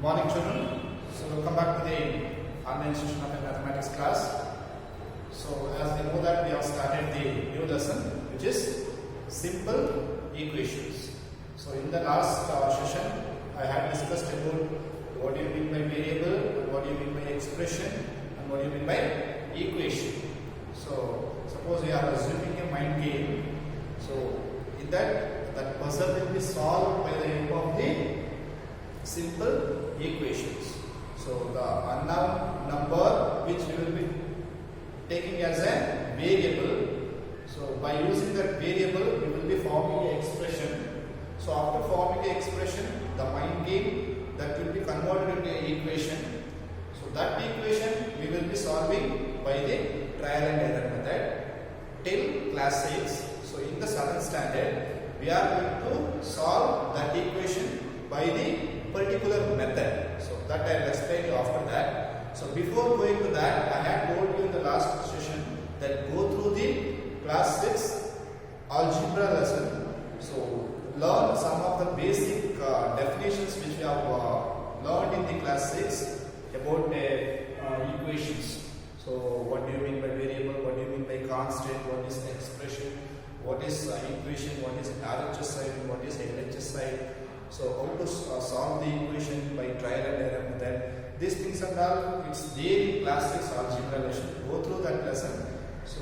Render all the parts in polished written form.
Morning children. So welcome back to the online session of the mathematics class. So as we know that we have started the new lesson which is simple equations. So in the last session I had discussed about what do you mean by variable, what do you mean by expression and what do you mean by equation. So suppose we are assuming a mind game. So in that puzzle will be solved by the help of the simple equations. So the unknown number which we will be taking as a variable. So by using that variable we will be forming an expression. So after forming an expression, the mind game that will be converted into an equation. So that equation we will be solving by the trial and error method till class 6. So in the 7th standard we are going to solve that equation by the particular method. So that I will explain you after that. So before going to that, I had told you in the last session that go through the class 6 algebra lesson. So learn some of the basic definitions which we have learned in the class 6 about equations. So what do you mean by variable, what do you mean by constant, what is expression, what is equation, what is RHS side and what is LHS side. So how to solve the equation by trial and error method. These things and all, it's there in class 6 algebra lesson. Go through that lesson. So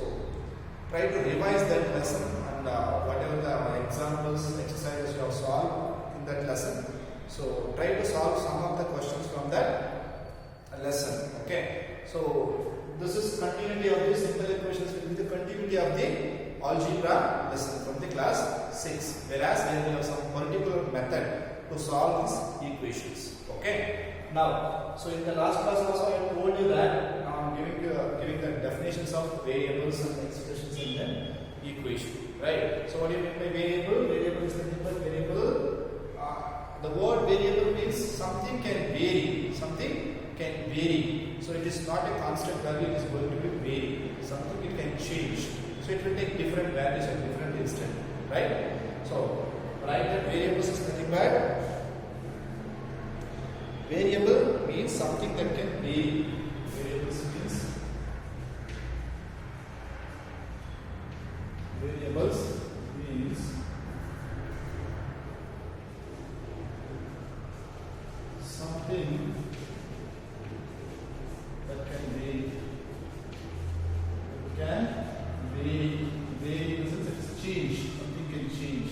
try to revise that lesson and whatever the examples, exercises you have solved in that lesson. So try to solve some of the questions from that lesson. Okay. So this is continuity of the simple equations will be the continuity of the algebra lesson from the class 6, whereas here we have some particular method to solve these equations. Okay. Now, so in the last class also I told you that I am giving the definitions of variables and expressions in the equation, right? So what do you mean by variable? Variable is nothing but variable. The word variable means something can vary. Something can vary. So it is not a constant value. It is going to be vary. Something it can change. So it will take different values at different instant, right? So write that variables is nothing but variable means something that can vary. Variables means something that can vary. It can vary in the sense it's change. Something can change.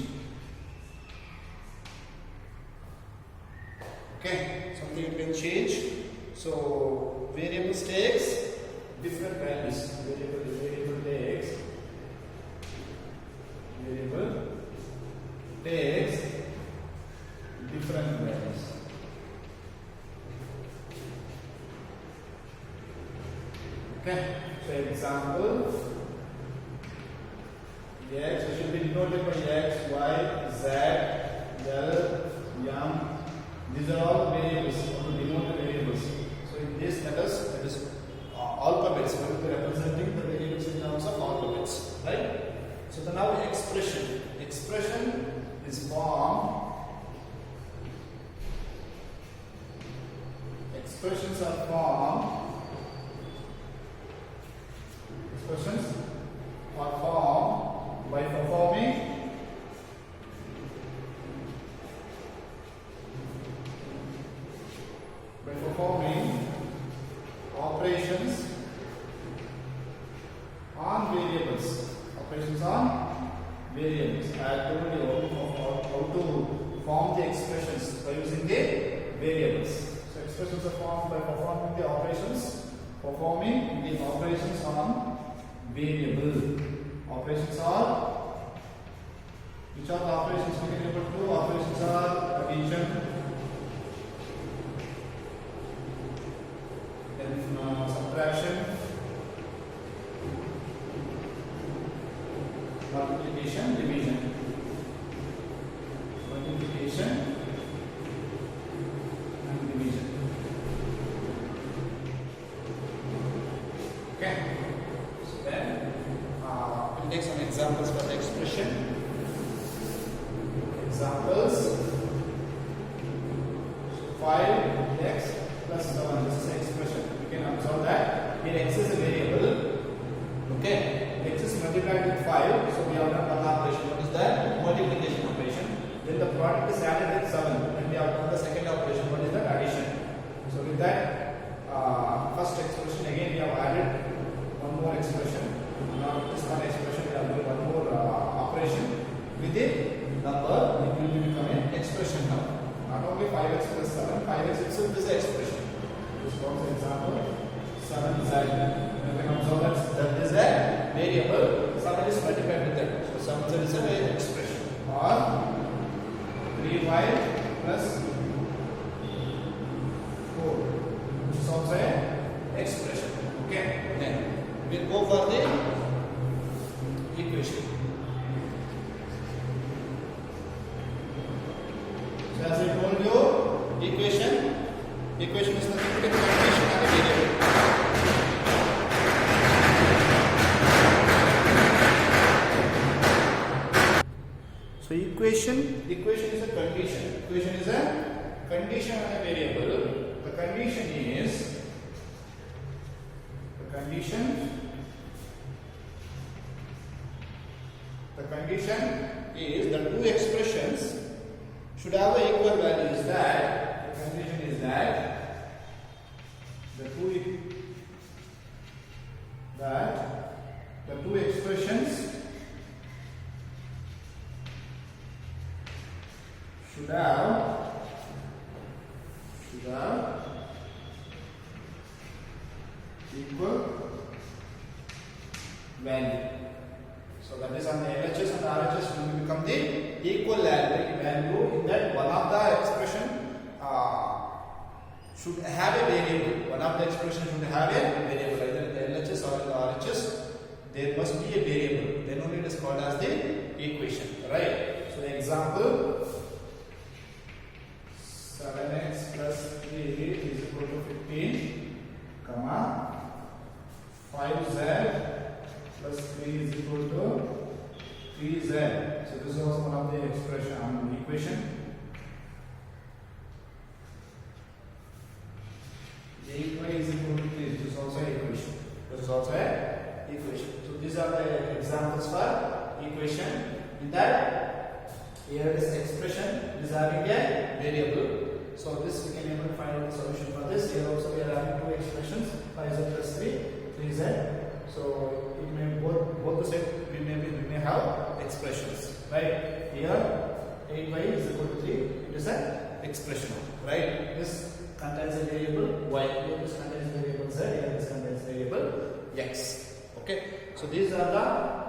Okay, something can change. So variables takes different values. Variable takes different values. Okay, so example. X, it should be denoted by X, Y, Z, L, M. These are all variables, or denoted variables. So in this letters, that is alphabets, we will be representing the variables in terms of alphabets, right? So the now expression. Expression is formed. Expressions are formed. Expressions are formed by performing operations on variables. Operations on variables. I told you how to form the expressions by using the variables. So expressions are formed by performing the operations on variable. Operations are, which are the operations we can able to do? Operations are addition, then subtraction, multiplication, division. Multiplication and division. Okay. So then we'll take some examples for the expression. Examples. 5x plus 7. This is the expression. You can observe that here x is a variable. Okay, x is multiplied with 5. So we have done one operation. What is that? Multiplication operation. Then the product is added with 7. Then we have done the second operation. What is that? Addition. So with that first expression, again we have added one more expression. Now with this one expression we have done one more operation. Within number it will become an expression now. Not only 5x plus 7, 5x itself is an expression. This for example 7z. You can observe that is a variable. 7 is multiplied with that. So 7z is an expression. Or 3y plus 4, which is also an expression. Okay. Then we'll go for the equation. So as I told you, equation is nothing but a condition of a variable. So equation is a condition. Equation is a condition of a variable. The condition is the two expressions should have the equal values. That the condition is that the two expressions should have equal value. So that is on the LHS and RHS will become the equal value in that one of the expression should have a variable. One of the expression should have a variable, either in the LHS or in the RHS. There must be a variable. Then only it is called as the equation, right? So the example 7x plus 3 is equal to 15, comma 5z plus 3 is equal to 3z. So this is also one of the equation. A is equal to 3. This is also an equation. So these are the examples for equation. In that, here is expression is having a variable. So this we can able to find out the solution for this. Here also we are having two expressions, 5z plus 3z. So it may both the same. We may have expressions, right? Here 8y is equal to 3. It is an expression, right? This contains a variable y. Here this contains variable z. Here this contains variable x. Okay. So these are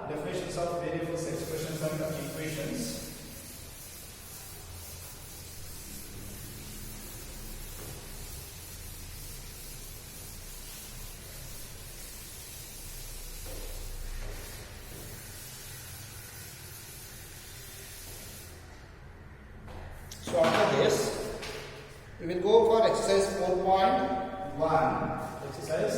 the definitions of variables, expressions, and equations. So after this, we will go for exercise 4.1. Exercise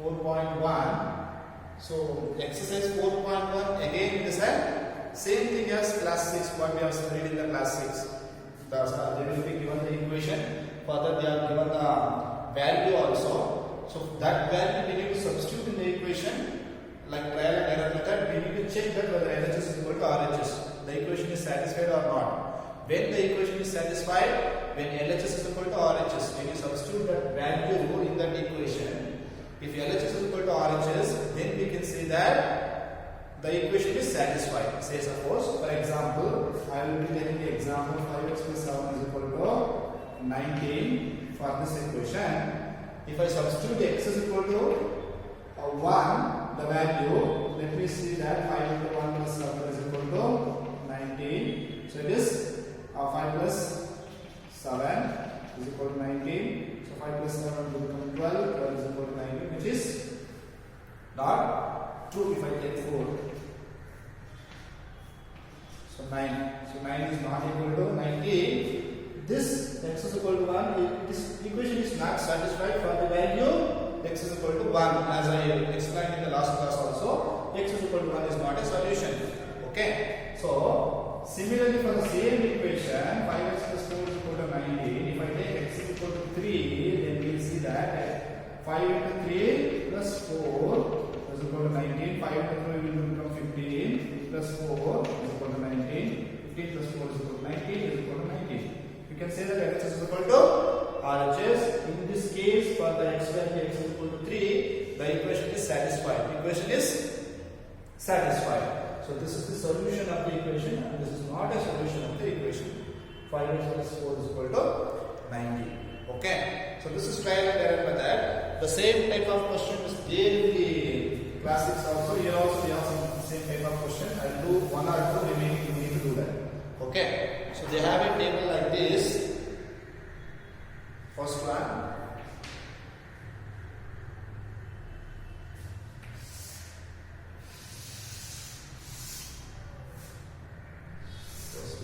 4.1. So exercise 4.1 again it is a same thing as class 6 what we have studied in the class 6. They will be given the equation. Further they are given the value also. So that value we need to substitute in the equation. Like trial and error method, we need to check that whether LHS is equal to RHS. The equation is satisfied or not. When the equation is satisfied, when LHS is equal to RHS, when you substitute that value in that equation, if LHS is equal to RHS, then we can say that the equation is satisfied. Say suppose, for example, I will be taking the example 5x plus 7 is equal to 19 for this equation. If I substitute x is equal to 1, the value, let me see that 5 into 1 plus 7 is equal to 19. So it is 5 plus 7 is equal to 19. So 5 plus 7 will become 12. 12 is equal to 19, which is not true if I take 4. So 9. So 9 is not equal to 19. This x is equal to 1. This equation is not satisfied for the value x is equal to 1. As I explained in the last class also, x is equal to 1 is not a solution. Okay. So similarly for the same equation, 5x plus 4 is equal to 19. If I take x is equal to 3, then we will see that 5 into 3 plus 4 is equal to 19. 5 into 3 will become 15 plus 4 is equal to 19. 15 plus 4 is equal to 19 is equal to 19. You can say that LHS is equal to RHS. In this case, for the x value x is equal to 3, the equation is satisfied. Equation is satisfied. So this is the solution of the equation, and this is not a solution of the equation. 5x plus 4 is equal to 90. Okay. So this is trial and error method. The same type of question is there in the classics also. Here also we have some same type of question. I'll do one or two remaining. You need to do that. Okay. So they have a table like this. First one.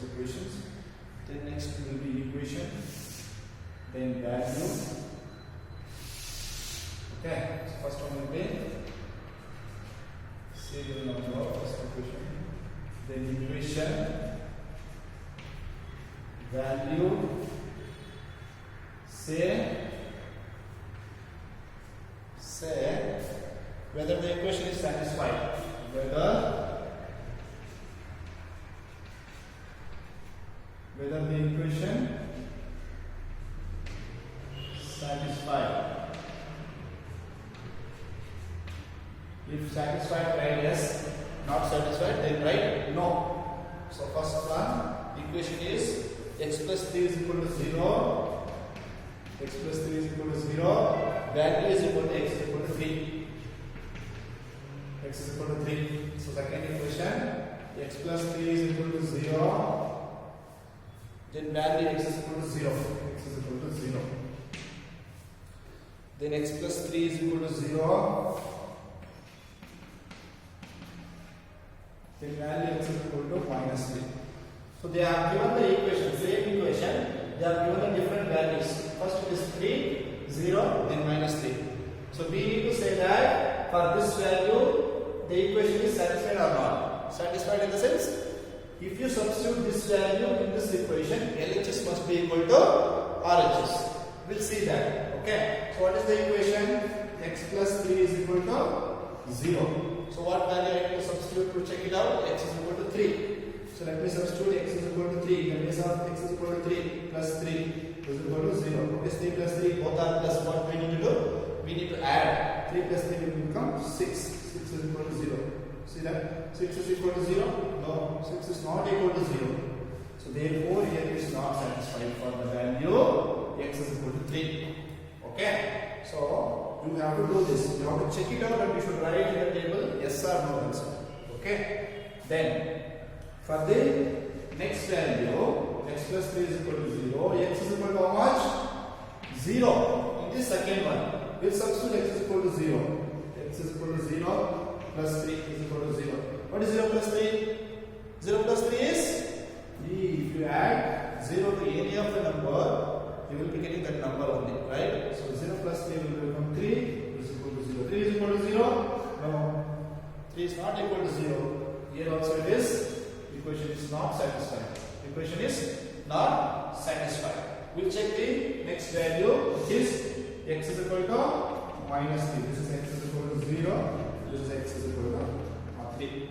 Equations, then next will be equation, then value. Okay, so first one will be serial number, first equation, then equation, value, say whether the equation is satisfied, whether the equation satisfied. If satisfied, write yes. Not satisfied, then write no. So first one, equation is x plus 3 is equal to 0. X plus 3 is equal to 0. Value is equal to x is equal to 3. X is equal to 3. So second equation, x plus 3 is equal to 0. Then value x is equal to 0. X is equal to 0. Then x plus 3 is equal to 0. Then value x is equal to minus 3. So they have given the equation, same equation, they have given the different values. First it is 3, 0, then minus 3. So we need to say that for this value, the equation is satisfied or not. Satisfied in the sense, if you substitute this value in this equation, LHS must be equal to RHS. We'll see that. Okay. So what is the equation? X plus 3 is equal to 0. So what value I need to substitute to check it out? X is equal to 3. So let me substitute x is equal to 3. In the place of x is equal to 3 plus 3 is equal to 0. What is 3 plus 3? Both are plus. What we need to do? We need to add. 3 plus 3 will become 6. 6 is equal to 0. See that? 6 is equal to 0? No, 6 is not equal to 0. So therefore here it is not satisfied for the value x is equal to 3. Okay? So you have to do this. You have to check it out and you should write in the table yes or no answer. Okay? Then for the next value x plus 3 is equal to 0. X is equal to how much? 0. In this second one, we'll substitute x is equal to 0. X is equal to 0. Plus 3 is equal to 0. What is 0 plus 3? 0 plus 3 is 3. If you add 0 to any of the number, you will be getting that number only, right? So 0 plus 3 will become 3 is equal to 0. 3 is equal to 0? No. 3 is not equal to 0. Here also it is. Equation is not satisfied. Equation is not satisfied. We'll check the next value, which is x is equal to minus 3. This is x is equal to 0. This is x is equal to 3.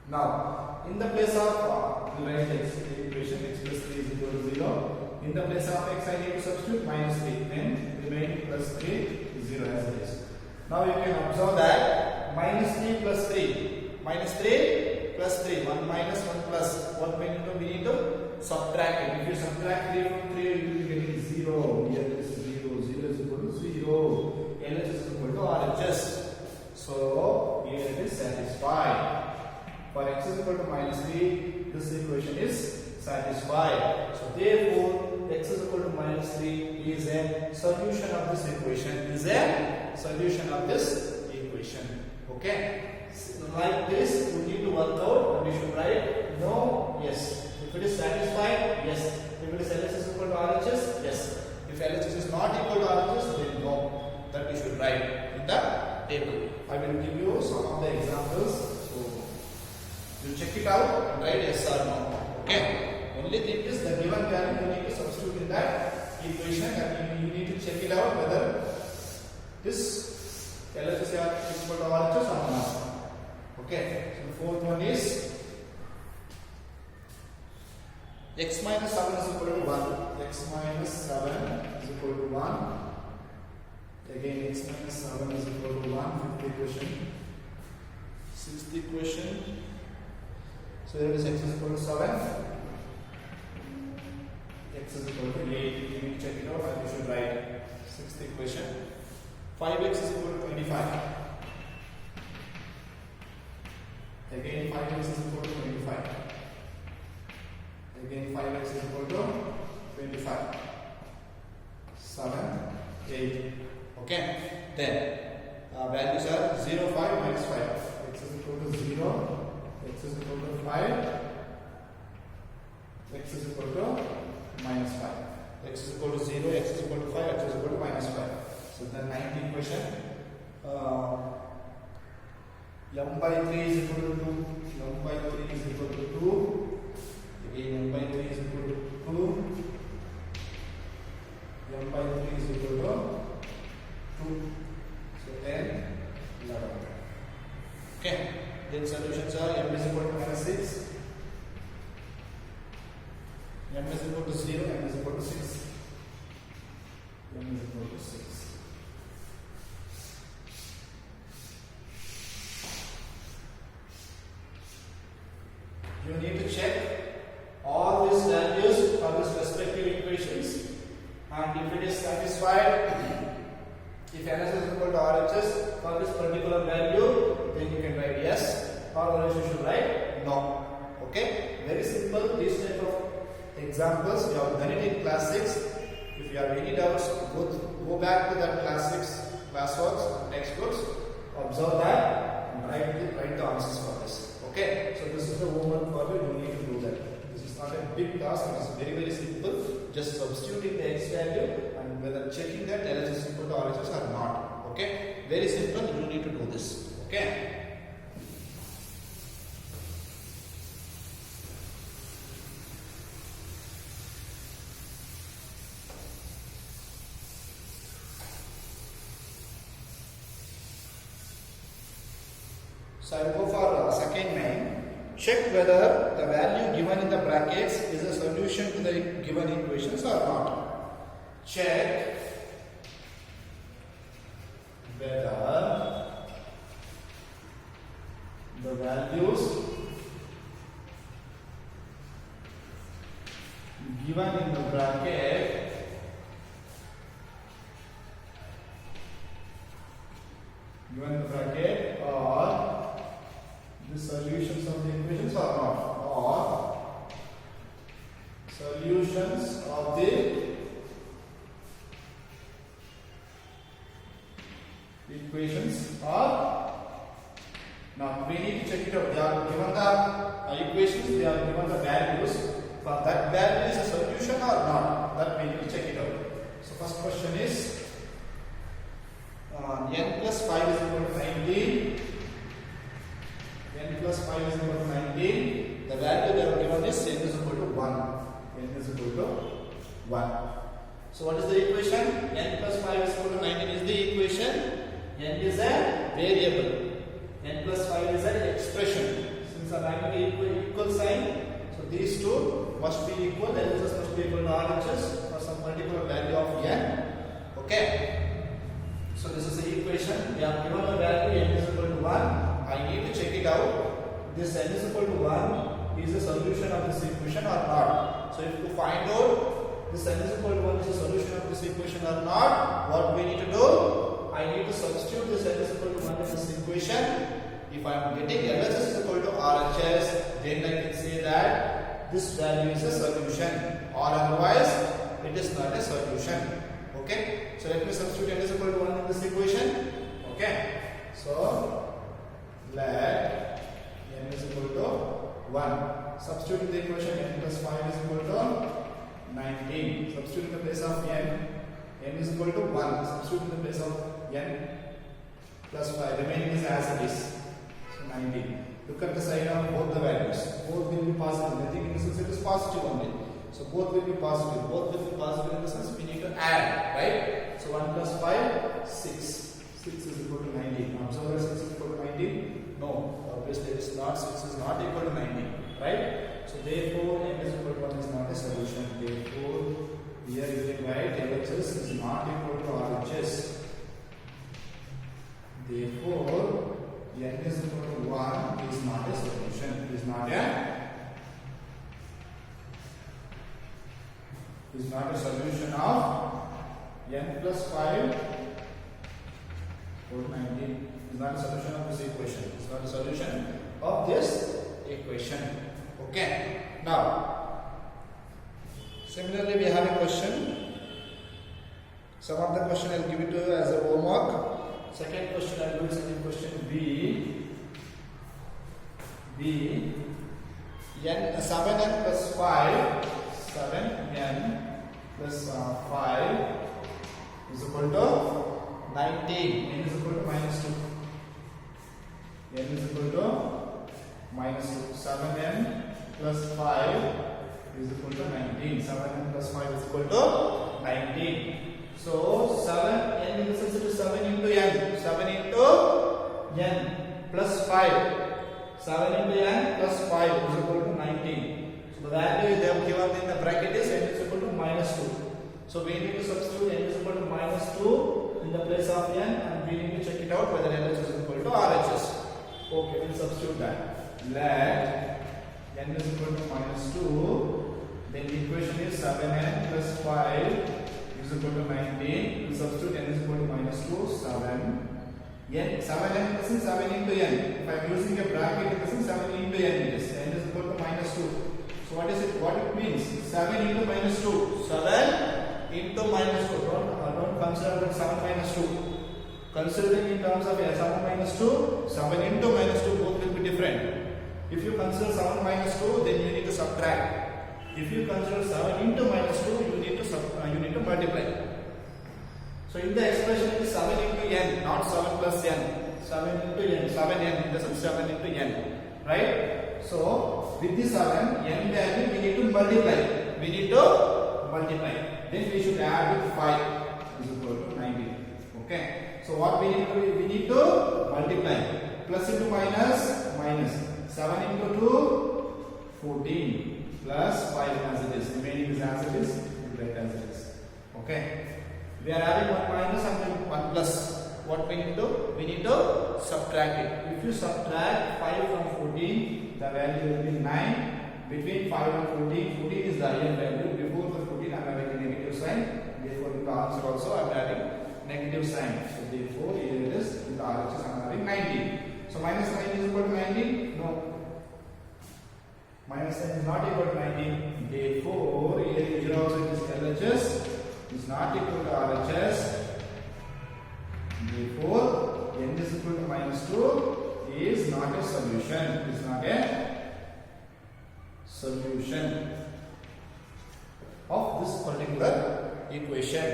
Now, in the place of we write x, the equation x plus 3 is equal to 0. In the place of x, I need to substitute minus 3. Then remain plus 3 is 0 as it is. Now you can observe that minus 3 plus 3. Minus 3 plus 3. 1 minus 1 plus. What we need to do? We need to subtract it. If you subtract 3 from 3, you will be getting 0. Here it is 0. 0 is equal to 0. LHS is equal to RHS. So here it is satisfied. For x is equal to minus 3, this equation is satisfied. So therefore, x is equal to minus 3 is a solution of this equation. Is a solution of this equation. Okay. So like this, we need to work out and we should write no, yes. If it is satisfied, yes. If it is LHS equal to RHS, yes. If LHS is not equal to RHS, then no. That we should write in the table. I will give you some of the examples. So you check it out and write yes or no. Okay. Only thing is the given value you need to substitute in that equation, and you need to check it out whether this LHS is equal to RHS or not. Okay. So the fourth one is x minus 7 is equal to 1. X minus 7 is equal to 1. Again, x minus 7 is equal to 1. Fifth equation. Sixth equation. So here is x is equal to 7. X is equal to 8. You need to check it out and you should write. Sixth equation. 5x is equal to 25. Again, 5x is equal to 25. Again, 5x is equal to 25. 7, 8. Okay. Then values are 0, 5, minus 5. X is equal to 0. X is equal to 5. X is equal to minus 5. X is equal to 0. X is equal to 5. X is equal to minus 5. So the ninth equation. M by 3 is equal to 2. M by 3 is equal to 2. Again, m by 3 is equal to 2. M by 3 is equal to 2. So 10, 11. Okay. Then solutions are m is equal to minus 6. M is equal to 0. M is equal to 6. M is equal to 6. You need to check all these values for these respective equations, and if it is satisfied, if LHS is equal to RHS for this particular value, then you can write yes, or else you should write no. Okay, very simple. These type of examples we have done it in class 6. If you have any doubts, go back to that class 6 classworks and textbooks, observe that and write the answers for this. Okay, so this is the homework for you. You need to do that. This is not a big task. It is very simple. Just substituting the x value and whether checking that LHS is equal to RHS or not. Okay, very simple. You need to do this. Okay. So I will go for second main. Check whether the value given in the brackets is a solution to the given equations or not. Check whether the values given in the bracket are the solutions of the equations or not, or solutions of the equations or not. We need to check it out. They are given the equations, they are given the values. For that value is a solution or not, that we need to check it out. So first question is n plus 5 is equal to 19. N plus 5 is equal to 19. The value they are given is n is equal to 1. N is equal to 1. So what is the equation? N plus 5 is equal to 19 is the equation. N is a variable. N plus 5 is an expression. Since I'm having equal sign, so these two must be equal. LHS must be equal to RHS for some particular value of n. Okay. So this is the equation. We have given a value n is equal to 1. I need to check it out. This n is equal to 1 is a solution of this equation or not. So if to find out this n is equal to 1 is a solution of this equation or not, what we need to do? I need to substitute this n is equal to 1 in this equation. If I am getting LHS is equal to RHS, then I can say that this value is a solution, or otherwise it is not a solution. Okay, so let me substitute n is equal to 1 in this equation. Okay, so let n is equal to 1. Substitute in the equation n plus 5 is equal to 19. Substitute in the place of n is equal to 1. Substitute in the place of n plus 5. Remaining is as it is. So 19. Look at the sign of both the values. Both will be positive. Nothing in the sense it is positive only. So both will be positive. Both will be positive in the sense we need to add, right? So 1 plus 5, 6. 6 is equal to 19. Observe that 6 is equal to 19? No, obviously it is not. 6 is not equal to 19, right? So therefore, n is equal to 1 is not a solution. Therefore, here you can write LHS is not equal to RHS. Therefore, n is equal to 1 is not a solution. Is not a solution of n plus 5 or 19. Is not a solution of this equation. It's not a solution of this equation. Okay. Now, similarly, we have a question. Some of the question I'll give it to you as a homework. Second question I'll do is in question B. N 7n plus 5. 7n plus 5 is equal to 19. N is equal to minus 2. N is equal to minus 2. 7n plus 5 is equal to 19. 7n plus 5 is equal to 19. So 7n in the sense it is 7 into n. 7 into n plus 5. 7 into n plus 5 is equal to 19. So the value they have given in the bracket is n is equal to minus 2. So we need to substitute n is equal to minus 2 in the place of n and we need to check it out whether LHS is equal to RHS. Okay, we'll substitute that. Let n is equal to minus 2. Then the equation is 7n plus 5 is equal to 19. We'll substitute n is equal to minus 2, 7. N 7n is 7 into n. If I am using a bracket, this is 7 into n. It is n is equal to minus 2. So what is it? What it means? 7 into minus 2. 7 into minus 2. Don't consider that 7 minus 2. Considering in terms of 7 minus 2, 7 into minus 2 both will be different. If you consider 7 minus 2, then you need to subtract. If you consider 7 into minus 2, you need to multiply. So in the expression it is 7 into n, not 7 plus n. 7 into n, 7n in the sense 7 into n, right? So with the 7 n value we need to multiply. Then we should add with 5 is equal to 19. Okay. So what we need to do? We need to multiply. Plus into minus, minus. 7 into 2, 14. Plus 5 as it is. Remaining is as it is. We write as it is. Okay. We are adding 1 minus and 1 plus. What we need to do? We need to subtract it. If you subtract 5 from 14, the value will be 9. Between 5 and 14, 14 is the real value. Before the 14, I am adding a negative sign. Therefore, in the answer also, I am adding negative sign. So, therefore, here it is. In the RHS, I am having 19. So, minus 9 is equal to 19? No. Minus 9 is not equal to 19. Therefore, here also it is LHS is not equal to RHS. Therefore, n is equal to minus 2 is not a solution. It is not a solution of this particular equation.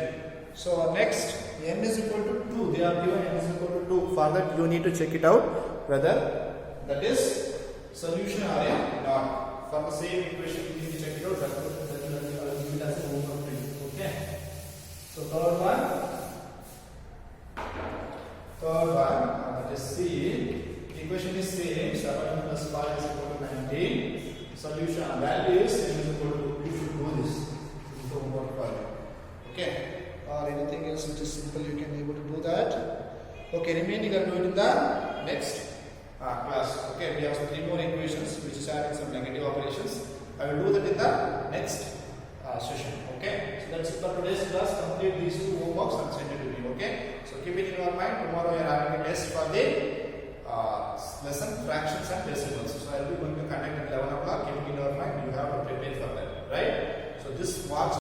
So next, n is equal to 2. They are given n is equal to 2. For that, you need to check it out whether that is solution or a not. For the same equation, you need to check it out. That will give it as a homework for you. Okay. So third one, that is C. The equation is same. 7 plus 5 is equal to 19. Solution value is n is equal to. You should do this. This is the homework for you. Okay. Or anything else which is simple, you can be able to do that. Okay. Remaining, I will do it in the next class. Okay. We have 3 more equations which is having some negative operations. I will do that in the next session. Okay. So that's it for today's class. Complete these 2 homeworks and send it to me. Okay. So keep it in your mind. Tomorrow we are having a test for the lesson fractions and decimals. So I will be going to conduct at 11 o'clock. Keep it in your mind. You have to prepare for that. Right. So this marks